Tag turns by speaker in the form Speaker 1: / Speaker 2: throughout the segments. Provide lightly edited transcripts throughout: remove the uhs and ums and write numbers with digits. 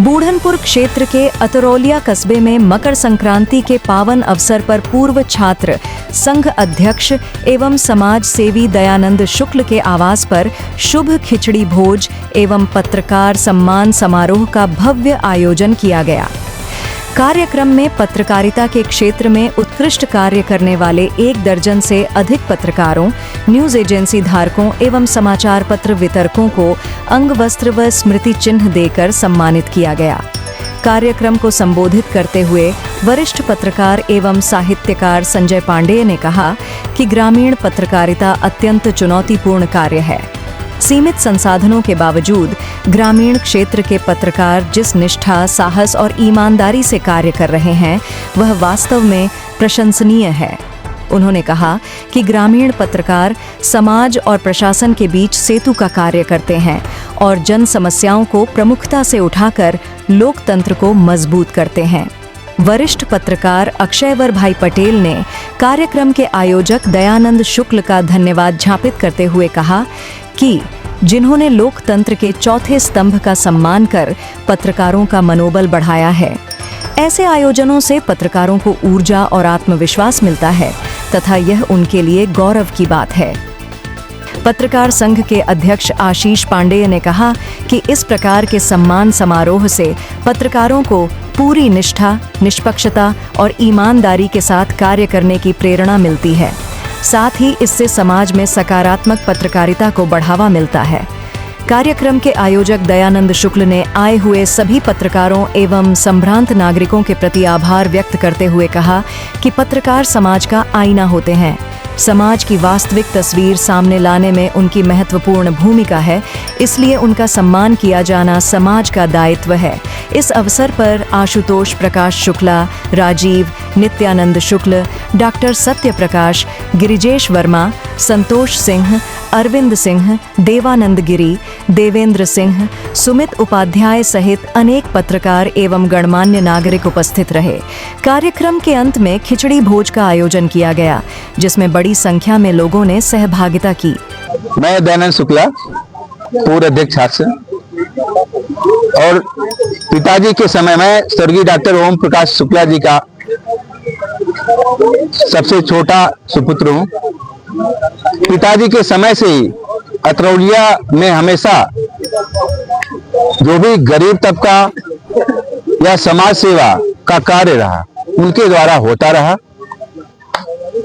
Speaker 1: बूढ़नपुर क्षेत्र के अतरौलिया कस्बे में मकर संक्रांति के पावन अवसर पर पूर्व छात्र संघ अध्यक्ष एवं समाज सेवी दयानंद शुक्ल के आवास पर शुभ खिचड़ी भोज एवं पत्रकार सम्मान समारोह का भव्य आयोजन किया गया। कार्यक्रम में पत्रकारिता के क्षेत्र में उत्कृष्ट कार्य करने वाले 1 दर्जन से अधिक पत्रकारों, न्यूज एजेंसी धारकों एवं समाचार पत्र वितरकों को अंग वस्त्र व स्मृति चिन्ह देकर सम्मानित किया गया। कार्यक्रम को संबोधित करते हुए वरिष्ठ पत्रकार एवं साहित्यकार संजय पांडेय ने कहा कि ग्रामीण पत्रकारिता अत्यंत चुनौतीपूर्ण कार्य है। सीमित संसाधनों के बावजूद ग्रामीण क्षेत्र के पत्रकार जिस निष्ठा, साहस और ईमानदारी से कार्य कर रहे हैं, वह वास्तव में प्रशंसनीय है। उन्होंने कहा कि ग्रामीण पत्रकार समाज और प्रशासन के बीच सेतु का कार्य करते हैं और जन समस्याओं को प्रमुखता से उठाकर लोकतंत्र को मजबूत करते हैं। वरिष्ठ पत्रकार अक्षयवर भाई पटेल ने कार्यक्रम के आयोजक दयानंद शुक्ल का धन्यवाद ज्ञापित करते हुए कहा कि जिन्होंने लोकतंत्र के चौथे स्तंभ का सम्मान कर पत्रकारों का मनोबल बढ़ाया है। ऐसे आयोजनों से पत्रकारों को ऊर्जा और आत्मविश्वास मिलता है तथा यह उनके लिए गौरव की बात है। पत्रकार संघ के अध्यक्ष आशीष पांडेय ने कहा कि इस प्रकार के सम्मान समारोह से पत्रकारों को पूरी निष्ठा, निष्पक्षता और ईमानदारी के साथ कार्य करने की प्रेरणा मिलती है। साथ ही इससे समाज में सकारात्मक पत्रकारिता को बढ़ावा मिलता है। कार्यक्रम के आयोजक दयानंद शुक्ल ने आए हुए सभी पत्रकारों एवं संभ्रांत नागरिकों के प्रति आभार व्यक्त करते हुए कहा कि पत्रकार समाज का आईना होते हैं। समाज की वास्तविक तस्वीर सामने लाने में उनकी महत्वपूर्ण भूमिका है, इसलिए उनका सम्मान किया जाना समाज का दायित्व है। इस अवसर पर आशुतोष प्रकाश शुक्ला, राजीव, नित्यानंद शुक्ल, डॉक्टर सत्य प्रकाश, गिरिजेश वर्मा, संतोष सिंह, अरविंद सिंह, देवानंद गिरी, देवेंद्र सिंह, सुमित उपाध्याय सहित अनेक पत्रकार एवं गणमान्य नागरिक उपस्थित रहे। कार्यक्रम के अंत में खिचड़ी भोज का आयोजन किया गया, जिसमें बड़ी संख्या में लोगों ने सहभागिता की।
Speaker 2: मैं दयानंद शुक्ला, पूर्व अध्यक्ष छात्र, और पिताजी के समय में स्वर्गीय डॉक्टर ओम प्रकाश शुक्ला जी का सबसे छोटा सुपुत्र हूँ। पिताजी के समय से ही अतरौलिया में हमेशा जो भी गरीब तबका या समाज सेवा का कार्य रहा, उनके द्वारा होता रहा।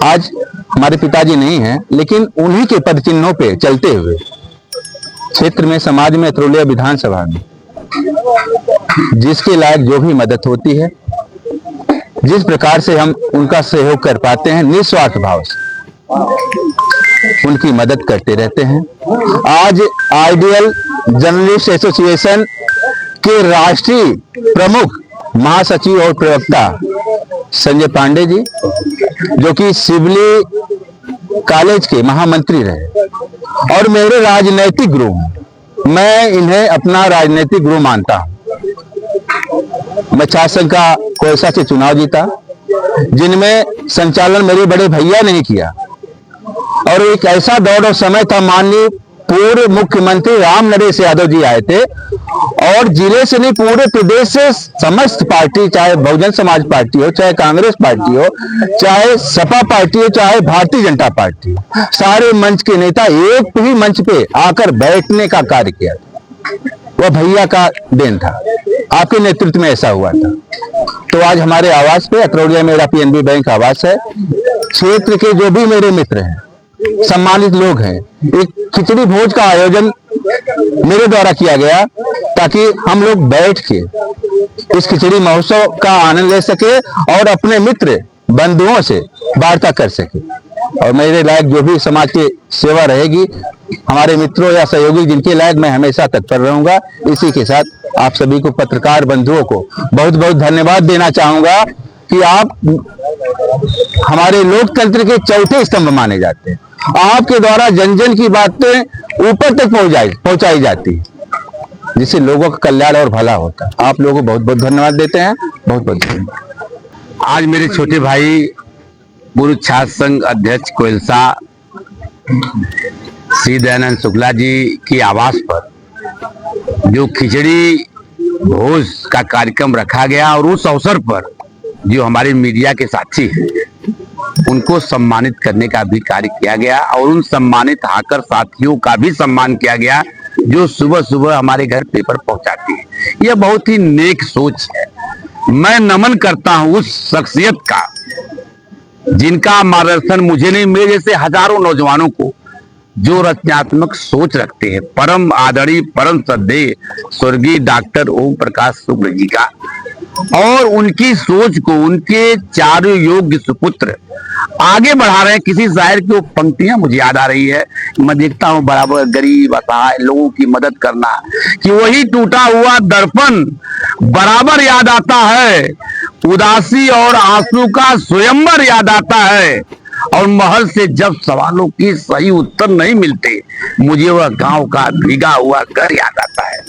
Speaker 2: आज हमारे पिताजी नहीं हैं, लेकिन उन्हीं के पद चिन्हों पे चलते हुए क्षेत्र में, समाज में, अतरौलिया विधानसभा में जिसके लायक जो भी मदद होती है, जिस प्रकार से हम उनका सहयोग कर पाते हैं, निस्वार्थ भाव से उनकी मदद करते रहते हैं। आज आइडियल जर्नलिस्ट एसोसिएशन के राष्ट्रीय प्रमुख महासचिव और प्रवक्ता संजय पांडे जी, जो कि सिवली कॉलेज के महामंत्री रहे और मेरे राजनैतिक गुरु हैं, मैं इन्हें अपना राजनीतिक गुरु मानता हूं। मैं छात्र संघ का कोयसा से चुनाव जीता, जिनमें संचालन मेरे बड़े भैया ने किया, और एक ऐसा दौर और समय था, माननीय पूर्व मुख्यमंत्री राम नरेश यादव जी आए थे और जिले से नहीं, पूरे प्रदेश से समस्त पार्टी, चाहे बहुजन समाज पार्टी हो, चाहे कांग्रेस पार्टी हो, चाहे सपा पार्टी हो, चाहे भारतीय जनता पार्टी हो, सारे मंच के नेता एक ही मंच पे आकर बैठने का कार्य किया। वह भैया का देन था, आपके नेतृत्व में ऐसा हुआ था। तो आज हमारे आवास पे, अतरौलिया मेरा पीएनबी बैंक आवास है, क्षेत्र के जो भी मेरे मित्र हैं, सम्मानित लोग हैं, एक खिचड़ी भोज का आयोजन मेरे द्वारा किया गया ताकि हम लोग बैठ के इस खिचड़ी महोत्सव का आनंद ले सके और अपने मित्र बंधुओं से वार्ता कर सके। और मेरे लायक जो भी समाज की सेवा रहेगी, हमारे मित्रों या सहयोगी जिनके लायक, मैं हमेशा तत्पर रहूंगा। इसी के साथ आप सभी को, पत्रकार बंधुओं को बहुत बहुत धन्यवाद देना चाहूंगा कि आप हमारे लोकतंत्र के चौथे स्तंभ माने जाते हैं। आपके द्वारा जन जन की बातें ऊपर तक पहुंचाई जाती है, जिससे लोगों का कल्याण और भला होता है। आप लोगों को बहुत बहुत धन्यवाद देते हैं, बहुत बहुत धन्यवाद।
Speaker 3: आज मेरे छोटे भाई पूर्व छात्र संघ अध्यक्ष कोयलसा श्री दयानंद शुक्ला जी की आवास पर जो खिचड़ी भोज का कार्यक्रम रखा गया और उस अवसर पर जो हमारे मीडिया के साथी हैं उनको सम्मानित करने का भी कार्य किया गया और उन सम्मानित हाकर साथियों का भी सम्मान किया गया जो सुबह सुबह हमारे घर पेपर पहुंचाती है। यह बहुत ही नेक सोच है। मैं नमन करता हूं उस शख्सियत का जिनका मार्गदर्शन मुझे नहीं, मेरे जैसे हजारों नौजवानों को जो रचनात्मक सोच रखते हैं। परम आदरणीय परम श्रद्धेय स्वर्गीय डॉक्टर ओम प्रकाश शुक्ल जी का और उनकी सोच को उनके चारों योग्य सुपुत्र आगे बढ़ा रहे हैं। किसी शायर की वो पंक्तियां मुझे याद आ रही है, मैं देखता हूं बराबर गरीब असहाय लोगों की मदद करना, कि वही टूटा हुआ दर्पण बराबर याद आता है, उदासी और आंसू का स्वयंवर याद आता है, और महल से जब सवालों की सही उत्तर नहीं मिलते मुझे वह गांव का भीगा हुआ घर याद आता है।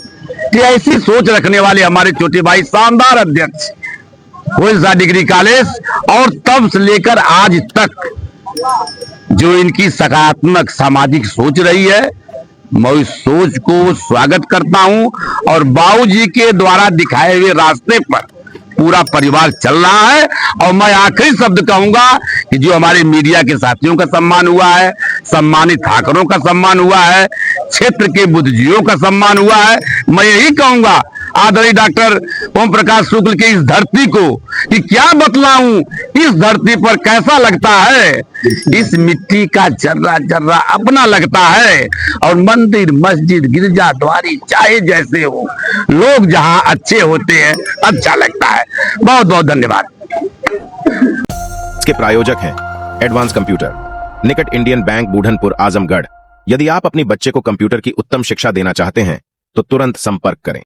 Speaker 3: कि ऐसी सोच रखने वाले हमारे छोटे भाई शानदार अध्यक्ष कोइलसा डिग्री कॉलेज और तब से लेकर आज तक जो इनकी सकारात्मक सामाजिक सोच रही है, मैं उस सोच को स्वागत करता हूं और बाबूजी के द्वारा दिखाए हुए रास्ते पर पूरा परिवार चल रहा है। और मैं आखिरी शब्द कहूंगा कि जो हमारे मीडिया के साथियों का सम्मान हुआ है, सम्मानित हाकरों का सम्मान हुआ है, क्षेत्र के बुद्धिजीवियों का सम्मान हुआ है, मैं यही कहूंगा आदरणीय डॉक्टर ओम प्रकाश शुक्ल की इस धरती को कि क्या बतलाऊं, इस धरती पर कैसा लगता है, इस मिट्टी का जर्रा जर्रा अपना लगता है। और मंदिर मस्जिद गिरजा द्वारी चाहे जैसे हो, लोग जहां अच्छे होते हैं अच्छा लगता है। बहुत बहुत धन्यवाद।
Speaker 4: इसके प्रायोजक हैं एडवांस कंप्यूटर, निकट इंडियन बैंक, बूढ़नपुर, आजमगढ़। यदि आप अपने बच्चे को कंप्यूटर की उत्तम शिक्षा देना चाहते हैं तो तुरंत संपर्क करें।